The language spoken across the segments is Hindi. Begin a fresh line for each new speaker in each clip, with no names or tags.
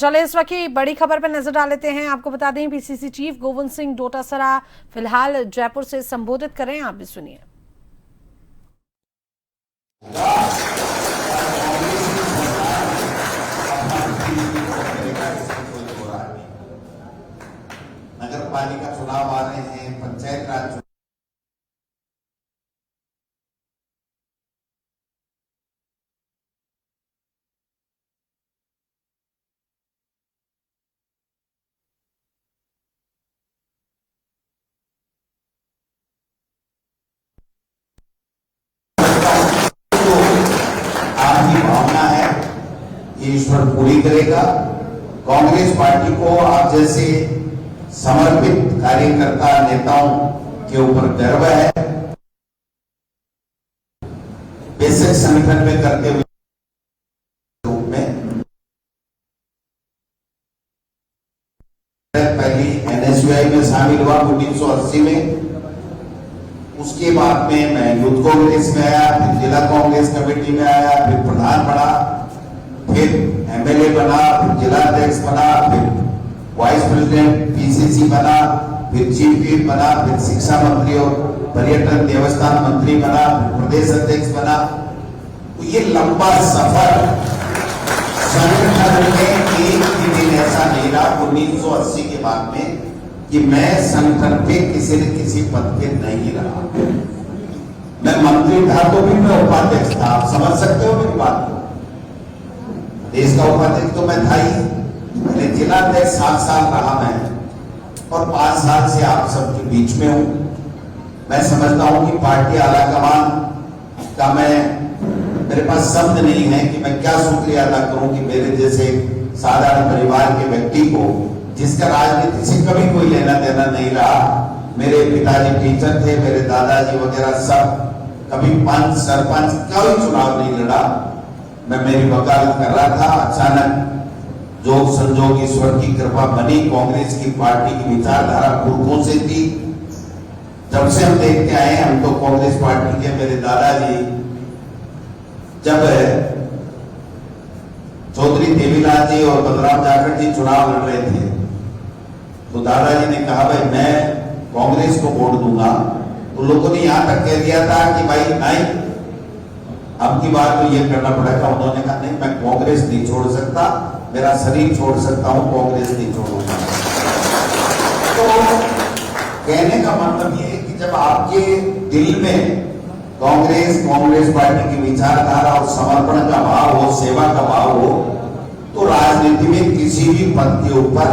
चले इस वक्त की बड़ी खबर पर नजर डाल लेते हैं। आपको बता दें पीसीसी चीफ गोविंद सिंह डोटासरा फिलहाल जयपुर से संबोधित कर रहे हैं, आप भी सुनिए।
नगर पालिका चुनाव आ रहे हैं, पंचायत राज आपकी भावना है, ये ईश्वर पूरी करेगा। कांग्रेस पार्टी को आप जैसे समर्पित कार्यकर्ता नेताओं के ऊपर गर्व है। बेसिक संगठन में करते हुए रूप में पहली एनएसयूआई में शामिल हुआ 1980 में। उसके बाद में मैं यूथ कांग्रेस में आया, फिर जिला कांग्रेस कमेटी में आया, फिर प्रधान बना, फिर एमएलए बना, फिर जिला अध्यक्ष बना, फिर वाइस प्रेसिडेंट पीसीसी बना, फिर चीफ व्हिप बना, फिर शिक्षा मंत्री और पर्यटन देवस्थान मंत्री बना, फिर प्रदेश अध्यक्ष बना। तो ये लंबा सफर संगठन में एक भी दिन ऐसा नहीं रहा 1980 के बाद में कि मैं संगठन पे किसी न किसी पद पे नहीं रहा। मैं मंत्री था तो भी मैं उपाध्यक्ष था, आप समझ सकते हो मेरी बात को। देश का उपाध्यक्ष तो मैं था ही, मैंने जिला अध्यक्ष 7 साल रहा मैं, और 5 साल से आप सबके बीच में हूं। मैं समझता हूं कि पार्टी आलाकमान का मेरे पास शब्द नहीं है कि मैं क्या शुक्रिया अदा करूं कि मेरे जैसे साधारण परिवार के व्यक्ति को, जिसका राजनीति से कभी कोई लेना देना नहीं रहा, मेरे पिताजी टीचर थे, मेरे दादाजी वगैरह सब कभी पंच सरपंच कोई चुनाव नहीं लड़ा। मैं मेरी वकालत कर रहा था, अचानक जो संजोग ईश्वर की कृपा बनी, कांग्रेस की पार्टी की विचारधारा पुरखों से थी। जब से हम देखते आए, हम तो कांग्रेस पार्टी के, मेरे दादाजी जब चौधरी देवीलाल जी और बलराम जाखड़ जी चुनाव लड़ रहे थे तो दादाजी ने कहा भाई मैं कांग्रेस को वोट दूंगा। तो लोगों ने यहां तक कह दिया था कि भाई नहीं, अब की बात तो ये करना पड़ेगा। उन्होंने कहा नहीं, मैं कांग्रेस नहीं छोड़ सकता, मेरा शरीर छोड़ सकता हूं, कांग्रेस नहीं छोड़ूंगा। तो कहने का मतलब ये है कि जब आपके दिल में कांग्रेस पार्टी की विचारधारा और समर्पण का भाव हो, सेवा का भाव हो, तो राजनीति में किसी भी पद के ऊपर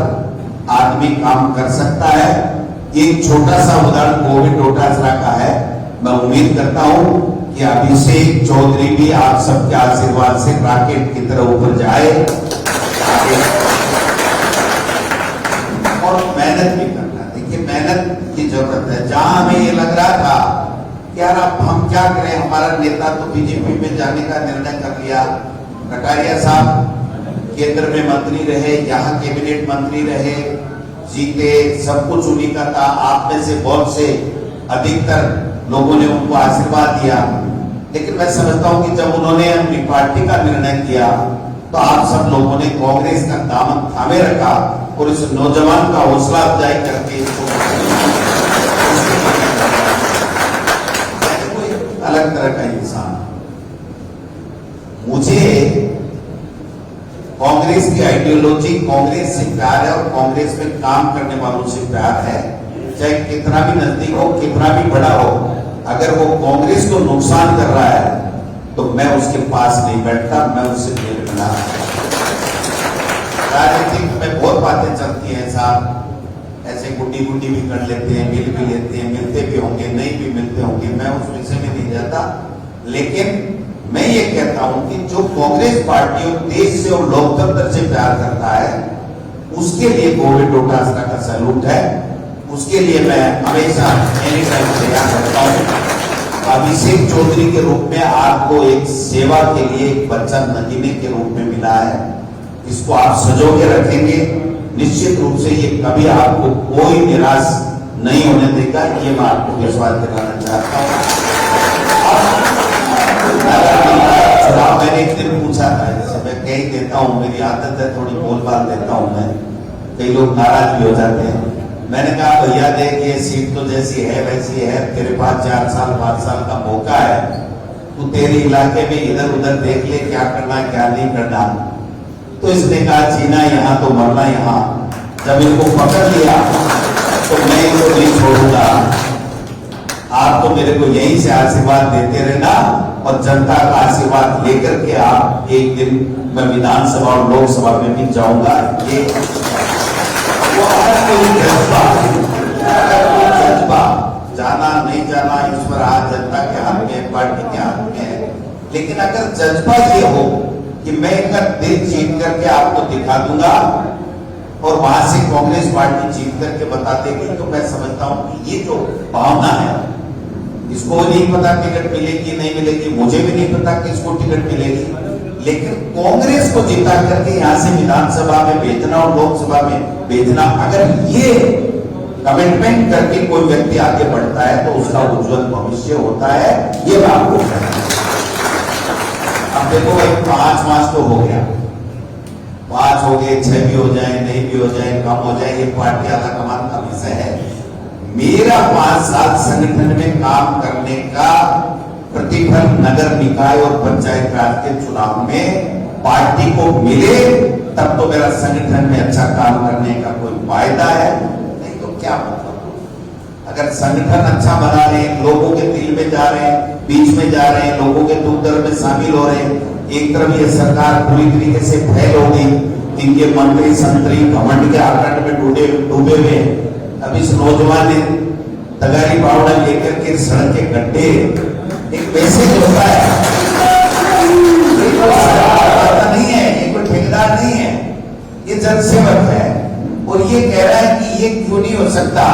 आदमी काम कर सकता है। एक छोटा सा उदाहरण गोविंद डोटासरा का है। मैं उम्मीद करता हूं कि अभिषेक चौधरी भी आप सबके आशीर्वाद से रॉकेट की तरह ऊपर जाए और मेहनत भी करना। देखिए मेहनत की जरूरत है। जहां हमें ये लग रहा था कि यार अब हम क्या करें, हमारा नेता तो बीजेपी में जाने का निर्णय कर लिया। कटारिया साहब केंद्र में मंत्री रहे, यहाँ कैबिनेट मंत्री रहे, जीते, सब कुछ उन्हीं का था। आप में से बहुत से अधिकतर लोगों ने उनको आशीर्वाद दिया, लेकिन मैं समझता हूं कि जब उन्होंने अपनी पार्टी का निर्णय किया तो आप सब लोगों ने कांग्रेस का दामन थामे रखा और इस नौजवान का हौसला अफजाई करके इसको अलग तरह का इंसान। मुझे कांग्रेस की आइडियोलॉजी, कांग्रेस से प्यार है और कांग्रेस में काम करने वालों से प्यार है। चाहे कितना भी नजदीक हो, कितना भी बड़ा हो, अगर वो कांग्रेस को नुकसान कर रहा है तो मैं उसके पास नहीं बैठता, मैं उससे दूर मिला। राजनीति में बहुत बातें चलती हैं साहब, ऐसे गुड्डी गुड्डी भी कर लेते हैं, मिल भी लेते हैं, मिलते भी होंगे, नहीं भी मिलते होंगे, मैं उस विषय में नहीं जाता। लेकिन मैं ये कहता हूं कि जो कांग्रेस पार्टी और देश से और लोकतंत्र से प्यार करता है, उसके लिए गोविंद डोटासरा का सैल्यूट है। उसके लिए मैं हमेशा एनी टाइम तैयार रहता हूं। अभिषेक चौधरी के रूप में आपको एक सेवा के लिए एक बच्चा नगीने के रूप में मिला है, इसको आप सजो के रखेंगे। निश्चित रूप से ये कभी आपको कोई निराश नहीं होने देगा, ये मैं आपको विश्वास दिलाना चाहता हूं। चुनाव मैंने एक दिन पूछा था, कह ही देता हूँ, मेरी आदत है, थोड़ी बोल बाल देता हूँ मैं, कई लोग नाराज भी हो जाते हैं। मैंने कहा भैया देख, ये सीट तो जैसी है वैसी है, तेरे पास 4 साल 5 साल का मौका है, तू तेरे इलाके में इधर उधर देख ले क्या करना क्या नहीं करना। तो इसने कहा जीना यहाँ तो मरना यहाँ, जब इनको पकड़ लिया तो मैं इनको नहीं छोड़ूंगा। आप तो मेरे को यहीं से आशीर्वाद देते रहना और जनता का आशीर्वाद लेकर के आप एक दिन मैं विधानसभा और लोकसभा में भी जाऊंगा। ये वो जज्बा जाना नहीं जाना ईश्वर हाथ, जनता के हाथ में, पार्टी के हाथ में है, लेकिन अगर जज्बा ये हो कि मैं इनका दिल जीत करके आपको दिखा दूंगा और वहां से कांग्रेस पार्टी जीत करके बता देगी, तो मैं समझता हूं कि ये जो भावना है, इसको नहीं पता टिकट मिलेगी नहीं मिलेगी, मुझे भी नहीं पता कि इसको टिकट मिलेगी, लेकिन कांग्रेस को जिता करके यहाँ से विधानसभा में भेजना और लोकसभा में भेजना, अगर ये कमिटमेंट करके कोई व्यक्ति आगे बढ़ता है तो उसका उज्जवल भविष्य होता है। ये मैं आपको अब देखो भाई, 5 मास तो हो गया, 5 हो गए, 6 भी हो जाए, नहीं भी हो जाए, कम हो जाए, ये पार्टी आधा कमान का विषय है। मेरा 5 साल संगठन में काम करने का प्रतिफल नगर निकाय और पंचायत राज के चुनाव में पार्टी को मिले, तब तो मेरा संगठन में अच्छा काम करने का कोई फायदा है, नहीं तो क्या मतलब। अगर संगठन अच्छा बना रहे हैं, लोगों के दिल में जा रहे हैं, बीच में जा रहे हैं, लोगों के दुख दर्द में शामिल हो रहे हैं, एक तरफ ये सरकार पूरी तरीके से फैल हो गई, इनके मंत्री संतरी घमंड के आकंड में डूबे हुए। अब इस नौजवान ने तगारी पाउडर लेकर के सड़क के गड्ढे एक मैसेज होता है, ये नहीं है, ये कोई ठेकेदार नहीं है, ये जनसेवक है, और ये कह रहा है कि ये क्यों नहीं हो सकता।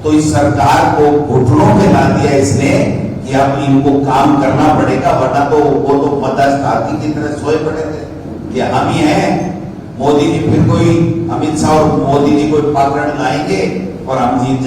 तो इस सरकार को घुटनों पे ला दिया इसने कि अब इनको काम करना पड़ेगा, वरना तो वो तो मदद हाथी की तरह सोए पड़े थे कि हम ही हैं, मोदी जी फिर कोई अमित शाह और मोदी जी कोई पाकड़ लाएंगे और हम जीत